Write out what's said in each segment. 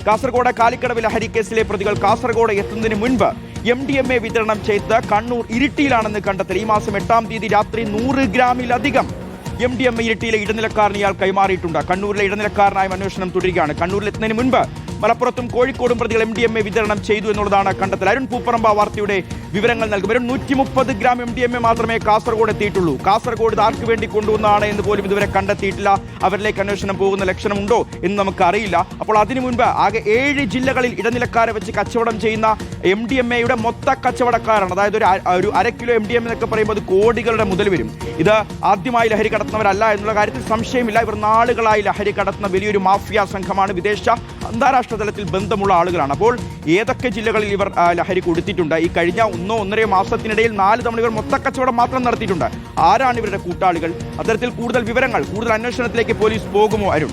കാസർഗോഡ് കാലിക്കടവ് ലഹരി കേസിലെ പ്രതികൾ കാസർഗോഡ് എത്തുന്നതിന് മുൻപ് MDMA വിതരണം ചെയ്ത് കണ്ണൂർ ഇരിട്ടിയിലാണെന്ന് കണ്ടെത്തൽ. ഈ മാസം 8-ാം തീയതി രാത്രി 100 ഗ്രാമിലധികം MDMA ഇരിട്ടിയിലെ ഇടനിലക്കാരന് ഇയാൾ കൈമാറിയിട്ടുണ്ട്. കണ്ണൂരിലെ ഇടനിലക്കാരനായ അന്വേഷണം തുടരുകയാണ്. കണ്ണൂരിലെത്തുന്നതിന് മുൻപ് മലപ്പുറത്തും കോഴിക്കോടും പ്രതികൾ MDMA വിതരണം ചെയ്തു എന്നുള്ളതാണ് കണ്ടെത്തൽ. അരുൺ പൂപ്പറമ്പ വാർത്തയുടെ വിവരങ്ങൾ നൽകും. 130 ഗ്രാം MDMA മാത്രമേ കാസർഗോഡ് എത്തിയിട്ടുള്ളൂ. കാസർഗോഡ് ആർക്ക് വേണ്ടി കൊണ്ടുവന്നതാണ് എന്ന് പോലും ഇതുവരെ കണ്ടെത്തിയിട്ടില്ല. അവരിലേക്ക് അന്വേഷണം പോകുന്ന ലക്ഷണമുണ്ടോ എന്ന് നമുക്ക് അറിയില്ല. അപ്പോൾ അതിനു മുൻപ് ആകെ 7 ജില്ലകളിൽ ഇടനിലക്കാരെ വെച്ച് കച്ചവടം ചെയ്യുന്ന MDMAയുടെ മൊത്ത കച്ചവടക്കാരാണ്. അതായത് ഒരു 1/2 കിലോ MDMA എന്നൊക്കെ പറയുമ്പോൾ അത് കോടികളുടെ മുതൽ വരും. ഇത് ആദ്യമായി ലഹരി കടത്തുന്നവരല്ല എന്നുള്ള കാര്യത്തിൽ സംശയമില്ല. ഇവർ നാളുകളായി ലഹരി കടത്തുന്ന വലിയൊരു മാഫിയ സംഘമാണ്. വിദേശ അന്താരാഷ്ട്ര തലത്തിൽ ബന്ധമുള്ള ആളുകളാണ്. അപ്പോൾ ഏതൊക്കെ ജില്ലകളിൽ ഇവർ ലഹരി കൊടുത്തിട്ടുണ്ട്? ഈ കഴിഞ്ഞ 1-1.5 മാസത്തിനിടയിൽ 4 തവണ ഇവർ മൊത്തക്കച്ചവടം മാത്രം നടത്തിയിട്ടുണ്ട്. ആരാണ് ഇവരുടെ കൂട്ടാളികൾ? അത്തരത്തിൽ കൂടുതൽ വിവരങ്ങൾ, കൂടുതൽ അന്വേഷണത്തിലേക്ക് പോലീസ് പോകുമോ അരുൺ?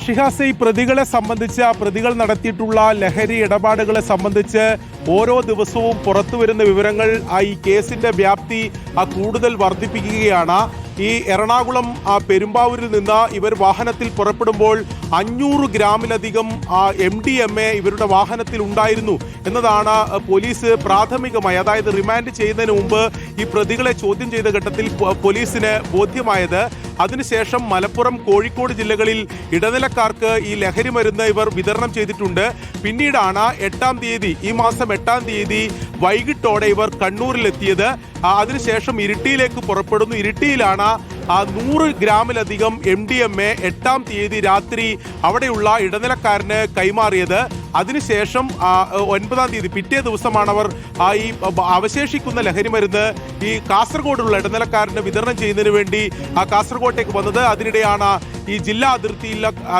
ഷിഹാസ്, ഈ പ്രതികളെ സംബന്ധിച്ച് പ്രതികൾ നടത്തിയിട്ടുള്ള ലഹരി ഇടപാടുകളെ സംബന്ധിച്ച് ഓരോ ദിവസവും പുറത്തു വരുന്ന വിവരങ്ങൾ ഈ കേസിന്റെ വ്യാപ്തി കൂടുതൽ വർദ്ധിപ്പിക്കുകയാണ്. ഈ എറണാകുളം പെരുമ്പാവൂരിൽ നിന്ന് ഇവർ വാഹനത്തിൽ പുറപ്പെടുമ്പോൾ 500 ഗ്രാമിലധികം MDMA ഇവരുടെ വാഹനത്തിൽ ഉണ്ടായിരുന്നു എന്നതാണ് പോലീസ് പ്രാഥമികമായി, അതായത് റിമാൻഡ് ചെയ്യുന്നതിന് മുമ്പ് ഈ പ്രതികളെ ചോദ്യം ചെയ്ത ഘട്ടത്തിൽ പോലീസിന് ബോധ്യമായത്. അതിനുശേഷം മലപ്പുറം, കോഴിക്കോട് ജില്ലകളിൽ ഇടനിലക്കാർക്ക് ഈ ലഹരി മരുന്ന് ഇവർ വിതരണം ചെയ്തിട്ടുണ്ട്. പിന്നീടാണ് 8-ാം തീയതി, ഈ മാസം 8-ാം തീയതി വൈകിട്ടോടെ ഇവർ കണ്ണൂരിലെത്തിയത്. അതിനുശേഷം ഇരിട്ടിയിലേക്ക് പുറപ്പെടുന്നു. ഇരിട്ടിയിലാണ് 100 ഗ്രാമിലധികം MDMA 8-ാം തീയതി രാത്രി അവിടെയുള്ള ഇടനിലക്കാരന് കൈമാറിയത്. അതിനുശേഷം 9-ാം തീയതി പിറ്റേ ദിവസമാണ് അവർ ഈ അവശേഷിക്കുന്ന ലഹരി മരുന്ന് ഈ കാസർഗോഡുള്ള ഇടനിലക്കാരന് വിതരണം ചെയ്യുന്നതിന് വേണ്ടി കാസർഗോട്ടേക്ക് വന്നത്. അതിനിടെയാണ് ഈ ജില്ലാ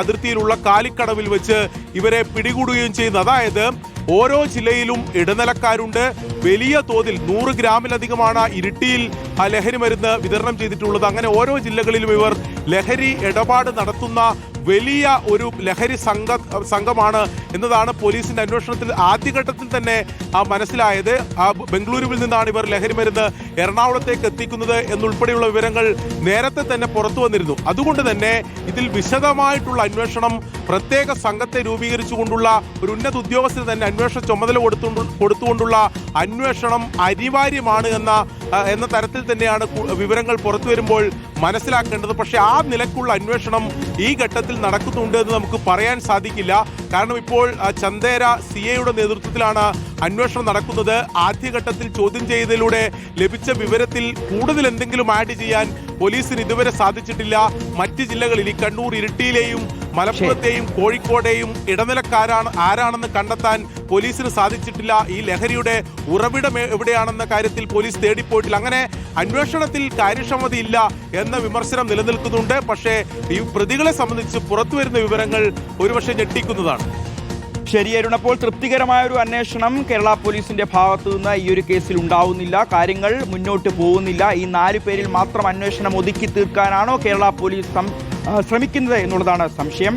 അതിർത്തിയിലുള്ള കാലിക്കടവിൽ വെച്ച് ഇവരെ പിടികൂടുകയും ചെയ്യുന്നത്. അതായത് ഓരോ ജില്ലയിലും ഇടനിലക്കാരുണ്ട്. വലിയ തോതിൽ 100 ഗ്രാമിലധികമാണ് ഇരിട്ടിയിൽ ലഹരി മരുന്ന് വിതരണം ചെയ്തിട്ടുള്ളത്. അങ്ങനെ ഓരോ ജില്ലകളിലും ഇവർ ലഹരി ഇടപാട് നടത്തുന്ന വലിയ ഒരു ലഹരി സംഘമാണ് എന്നതാണ് പോലീസിന്റെ അന്വേഷണത്തിൽ ആദ്യഘട്ടത്തിൽ തന്നെ മനസ്സിലായത്. ബംഗളൂരുവിൽ നിന്നാണ് ഇവർ ലഹരി മരുന്ന് എറണാകുളത്തേക്ക് എത്തിക്കുന്നത് എന്നുൾപ്പെടെയുള്ള വിവരങ്ങൾ നേരത്തെ തന്നെ പുറത്തു വന്നിരുന്നു. അതുകൊണ്ട് തന്നെ ഇതിൽ വിശദമായിട്ടുള്ള അന്വേഷണം, പ്രത്യേക സംഘത്തെ രൂപീകരിച്ചുകൊണ്ടുള്ള ഒരു ഉന്നത ഉദ്യോഗസ്ഥന് തന്നെ അന്വേഷണ ചുമതല കൊടുത്തുകൊണ്ടുള്ള അന്വേഷണം അനിവാര്യമാണ് എന്ന തരത്തിൽ തന്നെയാണ് വിവരങ്ങൾ പുറത്തു വരുമ്പോൾ മനസ്സിലാക്കേണ്ടത്. പക്ഷേ ആ നിലക്കുള്ള അന്വേഷണം ഈ ഘട്ടത്തിൽ നടക്കുന്നുണ്ട് എന്ന് നമുക്ക് പറയാൻ സാധിക്കില്ല. കാരണം ഇപ്പോൾ ചന്ദേര CAയുടെ നേതൃത്വത്തിലാണ് അന്വേഷണം നടക്കുന്നത്. ആദ്യഘട്ടത്തിൽ ചോദ്യം ചെയ്തതിലൂടെ ലഭിച്ച വിവരത്തിൽ കൂടുതൽ എന്തെങ്കിലും ആഡ് ചെയ്യാൻ പോലീസിന് ഇതുവരെ സാധിച്ചിട്ടില്ല. മറ്റ് ജില്ലകളിൽ ഈ കണ്ണൂർ, ഇരിട്ടിയിലെയും മലപ്പുറത്തെയും കോഴിക്കോടെയും ആരാണെന്ന് കണ്ടെത്താൻ പോലീസിന് സാധിച്ചിട്ടില്ല. ഈ ലഹരിയുടെ ഉറവിടം എവിടെയാണെന്ന കാര്യത്തിൽ പോലീസ് തേടിപ്പോയിട്ടില്ല. അങ്ങനെ അന്വേഷണത്തിൽ കാര്യക്ഷമതയില്ല എന്ന വിമർശനം നിലനിൽക്കുന്നുണ്ട്. പക്ഷേ ഈ പ്രതികളെ സംബന്ധിച്ച് പുറത്തുവരുന്ന വിവരങ്ങൾ ഒരുപക്ഷെ ഞെട്ടിക്കുന്നതാണ്. ശരിയായിരുന്നു. അപ്പോൾ തൃപ്തികരമായ ഒരു അന്വേഷണം കേരള പോലീസിന്റെ ഭാഗത്തു നിന്ന് ഈ ഒരു കേസിൽ ഉണ്ടാവുന്നില്ല. കാര്യങ്ങൾ മുന്നോട്ട് പോകുന്നില്ല. ഈ 4 പേരിൽ മാത്രം അന്വേഷണം ഒതുക്കി തീർക്കാനാണോ കേരള പോലീസ് ശ്രമിക്കുന്നത് എന്നുള്ളതാണ് സംശയം.